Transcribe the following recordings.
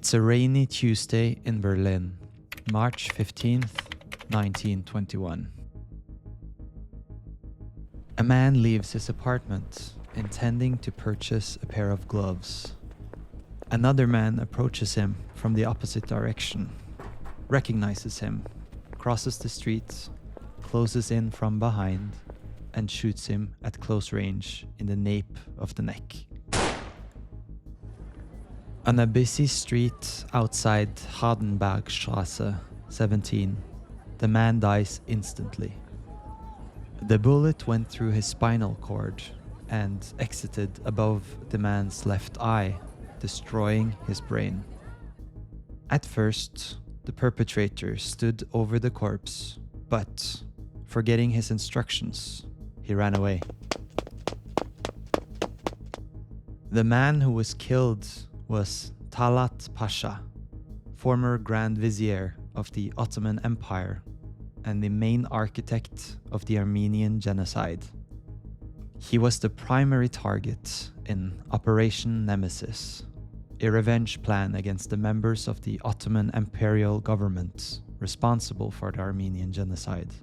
It's a rainy Tuesday in Berlin, March 15th, 1921. A man leaves his apartment, intending to purchase a pair of gloves. Another man approaches him from the opposite direction, recognizes him, crosses the street, closes in from behind, and shoots him at close range in the nape of the neck. On a busy street outside Hardenbergstrasse 17, the man dies instantly. The bullet went through his spinal cord and exited above the man's left eye, destroying his brain. At first, the perpetrator stood over the corpse, but, forgetting his instructions, he ran away. The man who was killed was Talat Pasha, former Grand Vizier of the Ottoman Empire and the main architect of the Armenian Genocide. He was the primary target in Operation Nemesis, a revenge plan against the members of the Ottoman imperial government responsible for the Armenian Genocide.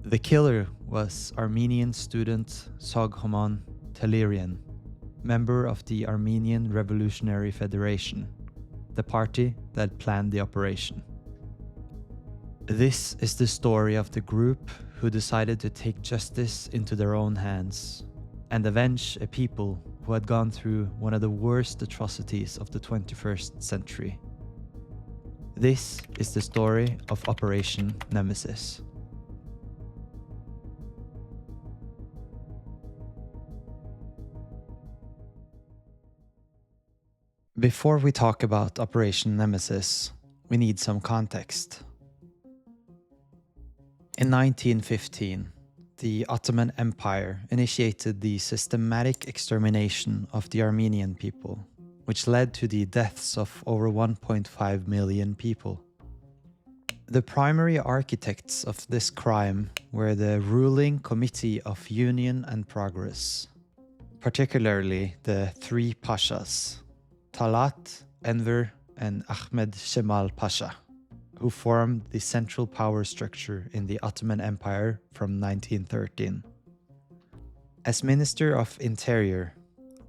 The killer was Armenian student Soghomon Tehlirian, member of the Armenian Revolutionary Federation, the party that planned the operation. This is the story of the group who decided to take justice into their own hands and avenge a people who had gone through one of the worst atrocities of the 21st century. This is the story of Operation Nemesis. Before we talk about Operation Nemesis, we need some context. In 1915, the Ottoman Empire initiated the systematic extermination of the Armenian people, which led to the deaths of over 1.5 million people. The primary architects of this crime were the ruling Committee of Union and Progress, particularly the three Pashas, Talat, Enver, and Ahmed Shemal Pasha, who formed the central power structure in the Ottoman Empire from 1913. As Minister of Interior,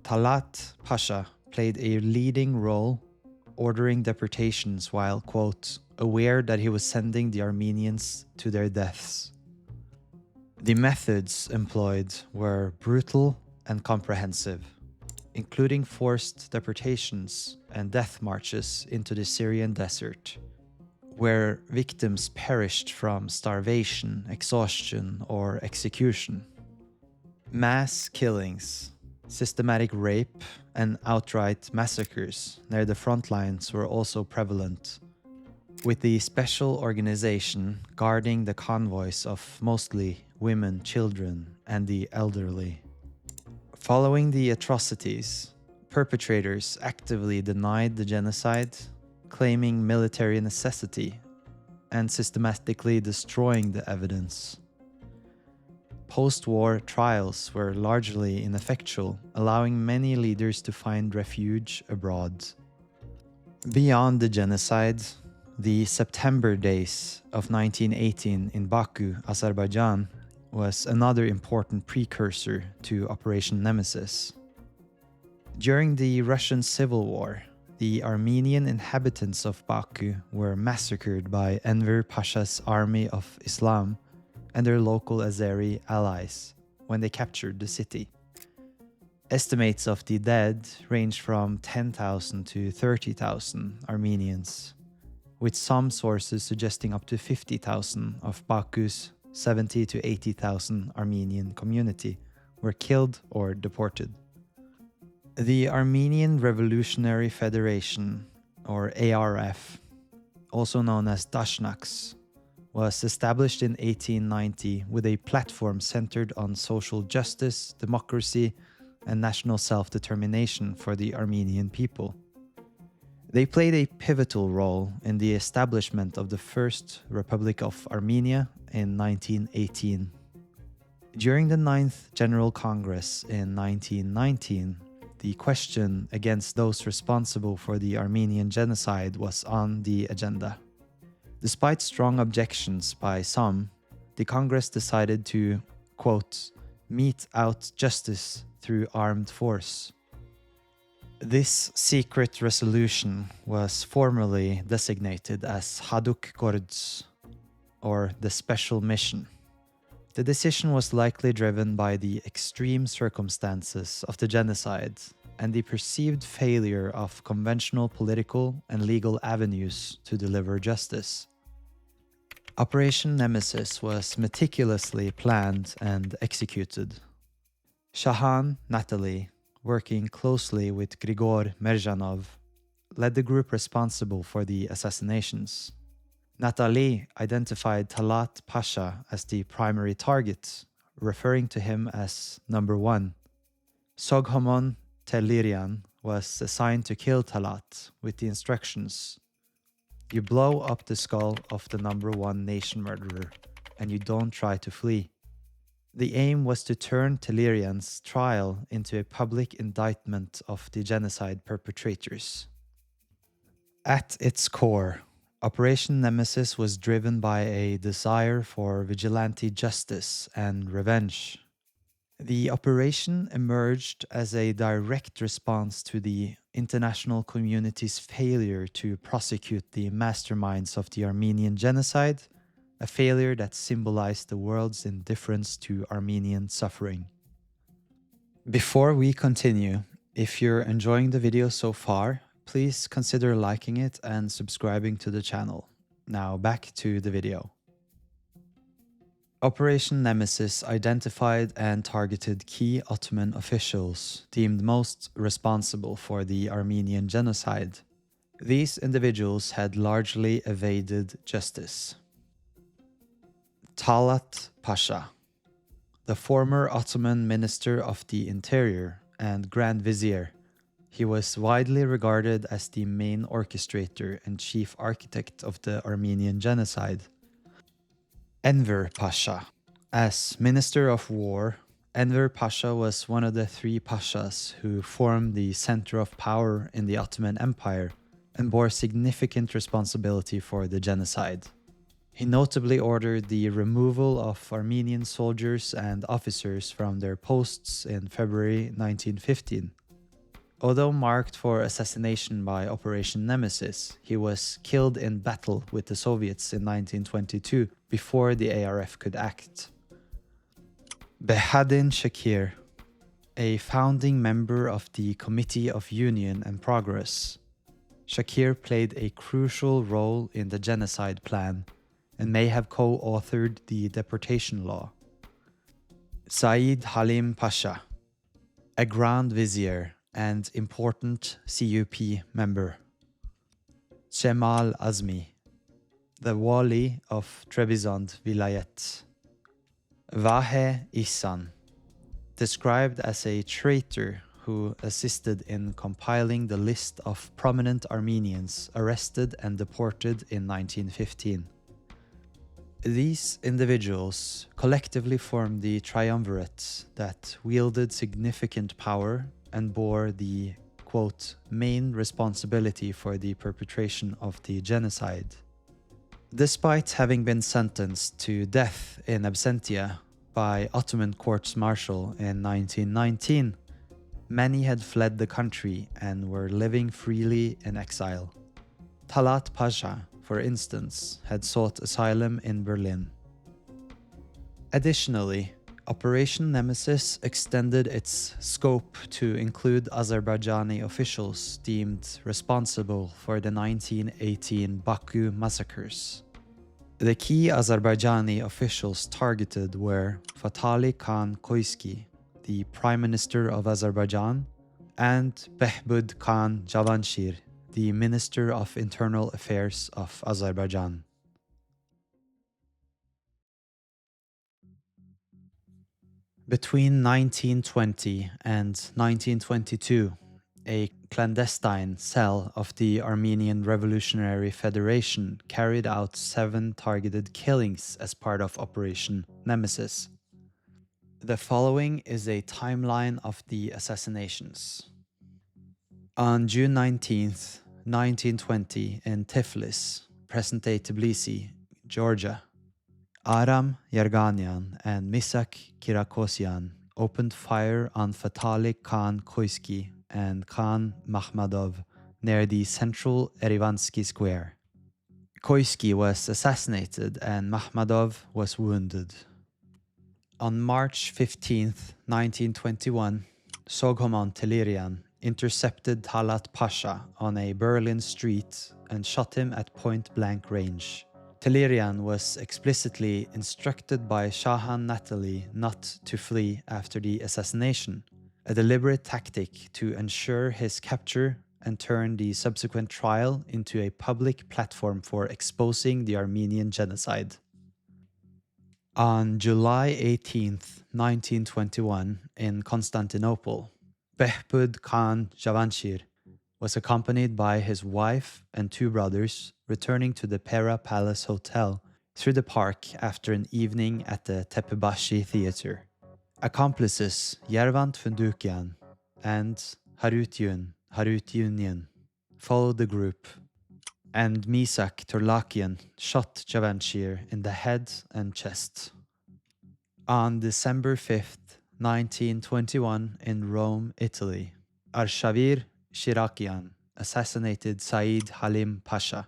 Talat Pasha played a leading role, ordering deportations while, quote, aware that he was sending the Armenians to their deaths. The methods employed were brutal and comprehensive, including forced deportations and death marches into the Syrian desert, where victims perished from starvation, exhaustion, or execution. Mass killings, systematic rape, and outright massacres near the front lines were also prevalent, with the special organization guarding the convoys of mostly women, children, and the elderly. Following the atrocities, perpetrators actively denied the genocide, claiming military necessity and systematically destroying the evidence. Post-war trials were largely ineffectual, allowing many leaders to find refuge abroad. Beyond the genocide, the September days of 1918 in Baku, Azerbaijan, was another important precursor to Operation Nemesis. During the Russian Civil War, the Armenian inhabitants of Baku were massacred by Enver Pasha's army of Islam and their local Azeri allies when they captured the city. Estimates of the dead range from 10,000 to 30,000 Armenians, with some sources suggesting up to 50,000 of Baku's 70 to 80,000 Armenian community were killed or deported. The Armenian Revolutionary Federation, or ARF, also known as Dashnaks, was established in 1890 with a platform centered on social justice, democracy, and national self-determination for the Armenian people. They played a pivotal role in the establishment of the First Republic of Armenia in 1918. During the 9th General Congress in 1919, the question against those responsible for the Armenian genocide was on the agenda. Despite strong objections by some, the Congress decided to, quote, mete out justice through armed force. This secret resolution was formally designated as Haduk Gords, or the Special Mission. The decision was likely driven by the extreme circumstances of the genocide and the perceived failure of conventional political and legal avenues to deliver justice. Operation Nemesis was meticulously planned and executed. Shahan Natalie, working closely with Grigor Merzhanov, led the group responsible for the assassinations. Natalie identified Talat Pasha as the primary target, referring to him as number 1. Soghomon Telirian was assigned to kill Talat with the instructions: you blow up the skull of the number 1 nation murderer, and you don't try to flee. The aim was to turn Telirian's trial into a public indictment of the genocide perpetrators. At its core, Operation Nemesis was driven by a desire for vigilante justice and revenge. The operation emerged as a direct response to the international community's failure to prosecute the masterminds of the Armenian genocide, a failure that symbolized the world's indifference to Armenian suffering. Before we continue, if you're enjoying the video so far, please consider liking it and subscribing to the channel. Now back to the video. Operation Nemesis identified and targeted key Ottoman officials deemed most responsible for the Armenian genocide. These individuals had largely evaded justice. Talat Pasha, the former Ottoman Minister of the Interior and Grand Vizier. He was widely regarded as the main orchestrator and chief architect of the Armenian genocide. Enver Pasha. As Minister of War, Enver Pasha was one of the 3 pashas who formed the center of power in the Ottoman Empire and bore significant responsibility for the genocide. He notably ordered the removal of Armenian soldiers and officers from their posts in February 1915. Although marked for assassination by Operation Nemesis, he was killed in battle with the Soviets in 1922 before the ARF could act. Behadin Shakir, a founding member of the Committee of Union and Progress. Shakir played a crucial role in the genocide plan and may have co-authored the deportation law. Said Halim Pasha, a Grand Vizier and important CUP member. Cemal Azmi, the Wali of Trebizond Vilayet. Vahe Ihsan, described as a traitor who assisted in compiling the list of prominent Armenians arrested and deported in 1915. These individuals collectively formed the triumvirate that wielded significant power and bore the, quote, main responsibility for the perpetration of the genocide. Despite having been sentenced to death in absentia by Ottoman courts-martial in 1919, many had fled the country and were living freely in exile. Talat Pasha, for instance, had sought asylum in Berlin. Additionally, Operation Nemesis extended its scope to include Azerbaijani officials deemed responsible for the 1918 Baku massacres. The key Azerbaijani officials targeted were Fatali Khan Koyski, the Prime Minister of Azerbaijan, and Behbud Khan Javanshir, the Minister of Internal Affairs of Azerbaijan. Between 1920 and 1922, a clandestine cell of the Armenian Revolutionary Federation carried out 7 targeted killings as part of Operation Nemesis. The following is a timeline of the assassinations. On June 19th, 1920, in Tiflis, present-day Tbilisi, Georgia, Aram Yerganian and Misak Kirakosyan opened fire on Fatalik Khan Koisky and Khan Makhmadov near the central Erivansky Square. Koisky was assassinated and Makhmadov was wounded. On March 15th, 1921, Soghomon Tehlirian intercepted Talat Pasha on a Berlin street and shot him at point-blank range. Tehlirian was explicitly instructed by Shahan Natali not to flee after the assassination, a deliberate tactic to ensure his capture and turn the subsequent trial into a public platform for exposing the Armenian genocide. On July 18th, 1921, in Constantinople, Behbud Khan Javanshir was accompanied by his wife and two brothers returning to the Pera Palace Hotel through the park after an evening at the Tepebashi Theatre. Accomplices Yervant Fundukian and Harutyunian followed the group, and Misak Torlakian shot Javanshir in the head and chest. On December 5th, 1921, in Rome, Italy, Arshavir Shirakian assassinated Said Halim Pasha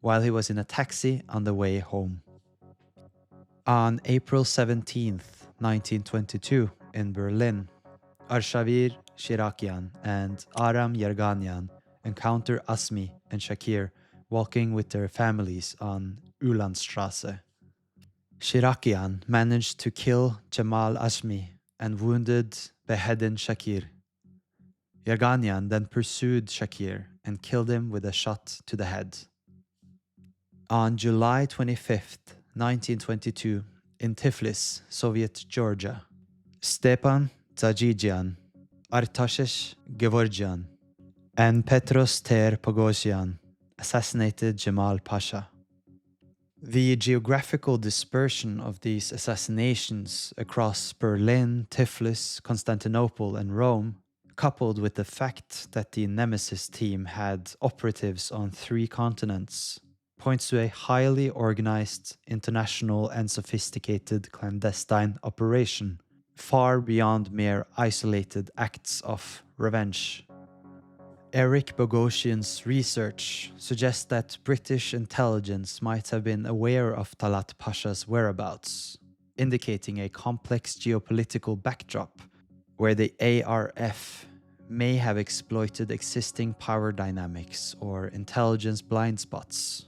while he was in a taxi on the way home. On April 17th, 1922, in Berlin, Arshavir Shirakian and Aram Yerganian encounter Asmi and Shakir walking with their families on Ulandstrasse. Shirakian managed to kill Jamal Asmi and wounded Behedin Shakir. Yerganian then pursued Shakir and killed him with a shot to the head. On July 25th, 1922, in Tiflis, Soviet Georgia, Stepan Dzajijian, Artashes Gevorgian, and Petros Ter Pogosyan assassinated Jamal Pasha. The geographical dispersion of these assassinations across Berlin, Tiflis, Constantinople, and Rome, coupled with the fact that the Nemesis team had operatives on 3 continents, points to a highly organized, international, and sophisticated clandestine operation, far beyond mere isolated acts of revenge. Eric Bogosian's research suggests that British intelligence might have been aware of Talat Pasha's whereabouts, indicating a complex geopolitical backdrop where the ARF may have exploited existing power dynamics or intelligence blind spots.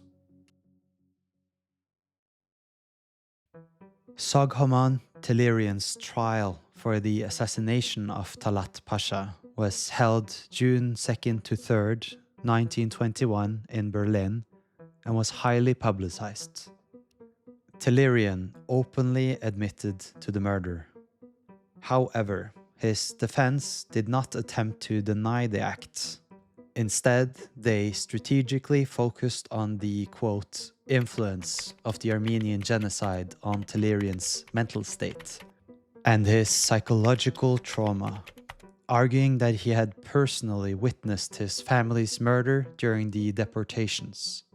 Soghomon Tehlirian's trial for the assassination of Talat Pasha was held June 2nd to 3rd, 1921 in Berlin and was highly publicized. Tehlirian openly admitted to the murder. However, his defense did not attempt to deny the act. Instead, they strategically focused on the, quote, influence of the Armenian genocide on Tehlirian's mental state and his psychological trauma, arguing that he had personally witnessed his family's murder during the deportations.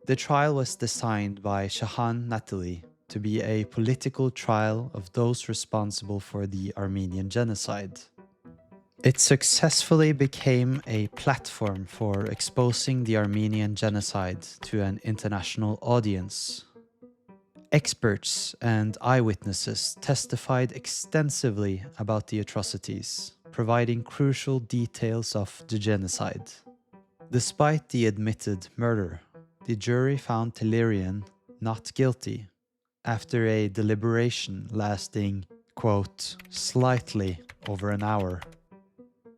The trial was designed by Shahan Natali to be a political trial of those responsible for the Armenian genocide. It successfully became a platform for exposing the Armenian genocide to an international audience. Experts and eyewitnesses testified extensively about the atrocities, providing crucial details of the genocide. Despite the admitted murder, the jury found Tehlirian not guilty after a deliberation lasting, quote, slightly over an hour.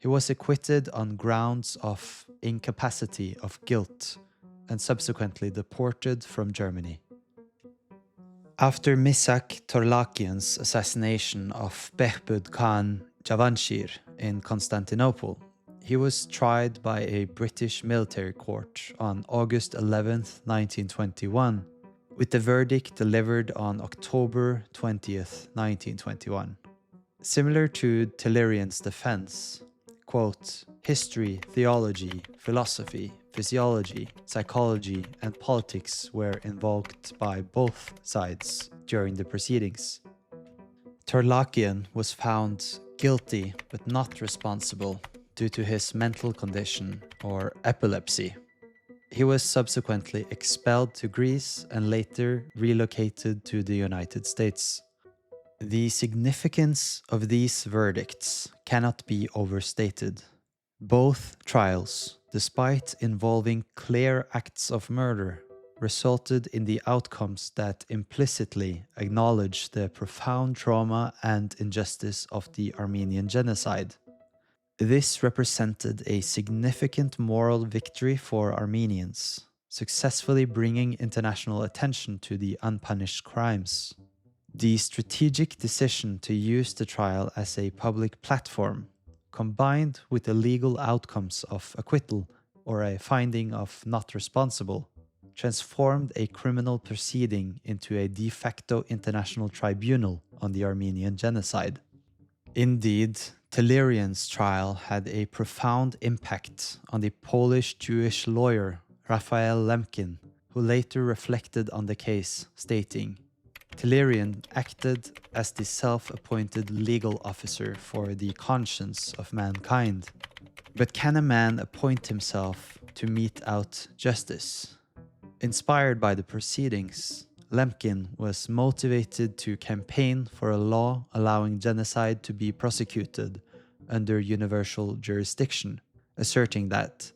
He was acquitted on grounds of incapacity of guilt and subsequently deported from Germany. After Misak Torlakian's assassination of Behbud Khan Javanshir in Constantinople, he was tried by a British military court on August 11, 1921, with the verdict delivered on October 20, 1921. Similar to Tehlirian's defense, quote, history, theology, philosophy, physiology, psychology, and politics were invoked by both sides during the proceedings. Terlakian was found guilty but not responsible due to his mental condition or epilepsy. He was subsequently expelled to Greece and later relocated to the United States. The significance of these verdicts cannot be overstated. Both trials, despite involving clear acts of murder, resulted in the outcomes that implicitly acknowledge the profound trauma and injustice of the Armenian genocide. This represented a significant moral victory for Armenians, successfully bringing international attention to the unpunished crimes. The strategic decision to use the trial as a public platform, combined with the legal outcomes of acquittal or a finding of not responsible, transformed a criminal proceeding into a de facto international tribunal on the Armenian genocide. Indeed, Tellerian's trial had a profound impact on the Polish Jewish lawyer Raphael Lemkin, who later reflected on the case, stating, Tellerian acted as the self-appointed legal officer for the conscience of mankind. But can a man appoint himself to mete out justice? Inspired by the proceedings, Lemkin was motivated to campaign for a law allowing genocide to be prosecuted under universal jurisdiction, asserting that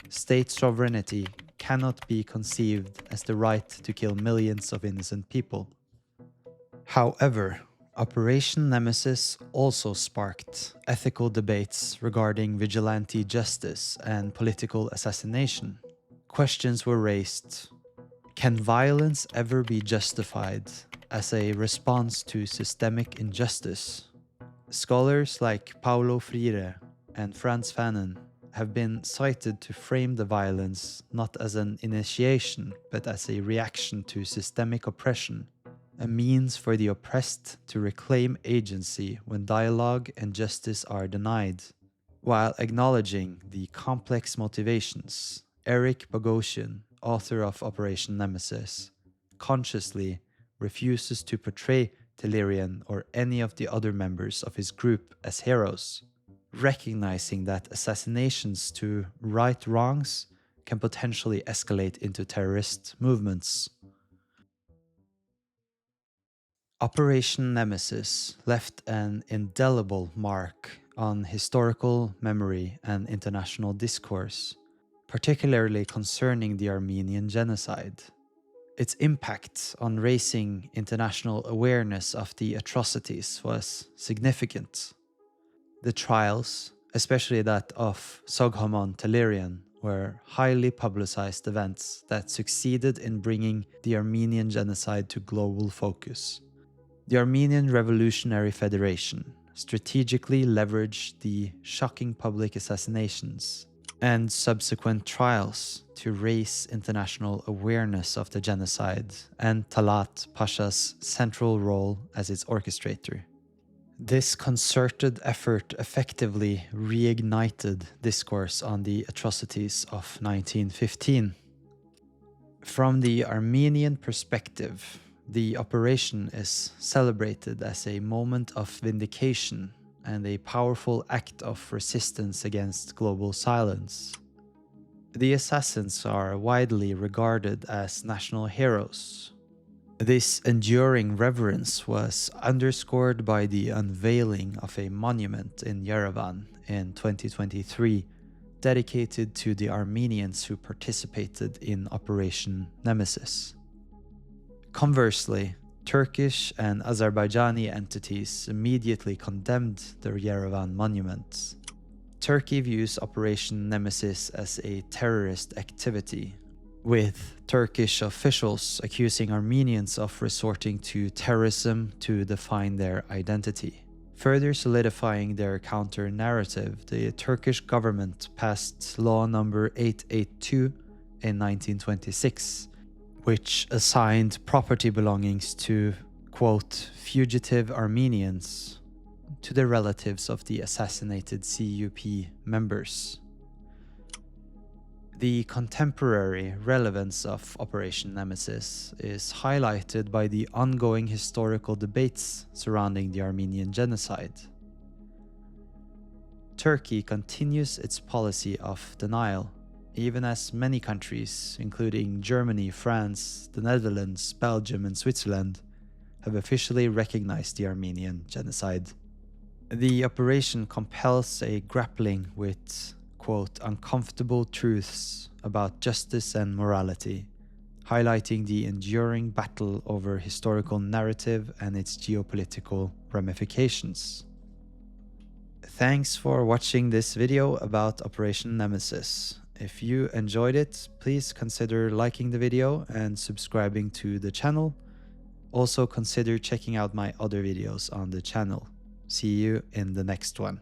state sovereignty cannot be conceived as the right to kill millions of innocent people. However, Operation Nemesis also sparked ethical debates regarding vigilante justice and political assassination. Questions were raised. Can violence ever be justified as a response to systemic injustice? Scholars like Paulo Freire and Frantz Fanon have been cited to frame the violence not as an initiation but as a reaction to systemic oppression, a means for the oppressed to reclaim agency when dialogue and justice are denied. While acknowledging the complex motivations, Eric Bogosian, author of Operation Nemesis, consciously refuses to portray Tellerian or any of the other members of his group as heroes, recognizing that assassinations to right wrongs can potentially escalate into terrorist movements. Operation Nemesis left an indelible mark on historical memory and international discourse, particularly concerning the Armenian genocide. Its impact on raising international awareness of the atrocities was significant. The trials, especially that of Soghomon Tellerian, were highly publicized events that succeeded in bringing the Armenian genocide to global focus. The Armenian Revolutionary Federation strategically leveraged the shocking public assassinations and subsequent trials to raise international awareness of the genocide and Talat Pasha's central role as its orchestrator. This concerted effort effectively reignited discourse on the atrocities of 1915. From the Armenian perspective, the operation is celebrated as a moment of vindication and a powerful act of resistance against global silence. The assassins are widely regarded as national heroes. This enduring reverence was underscored by the unveiling of a monument in Yerevan in 2023 dedicated to the Armenians who participated in Operation Nemesis. Conversely, Turkish and Azerbaijani entities immediately condemned the Yerevan monument. Turkey views Operation Nemesis as a terrorist activity, with Turkish officials accusing Armenians of resorting to terrorism to define their identity. Further solidifying their counter-narrative, the Turkish government passed Law No. 882 in 1926, which assigned property belongings to, quote, fugitive Armenians. to the relatives of the assassinated CUP members. The contemporary relevance of Operation Nemesis is highlighted by the ongoing historical debates surrounding the Armenian genocide. Turkey continues its policy of denial, even as many countries, including Germany, France, the Netherlands, Belgium, and Switzerland, have officially recognized the Armenian genocide. The operation compels a grappling with, quote, uncomfortable truths about justice and morality, highlighting the enduring battle over historical narrative and its geopolitical ramifications. Thanks for watching this video about Operation Nemesis. If you enjoyed it, please consider liking the video and subscribing to the channel. Also consider checking out my other videos on the channel. See you in the next one.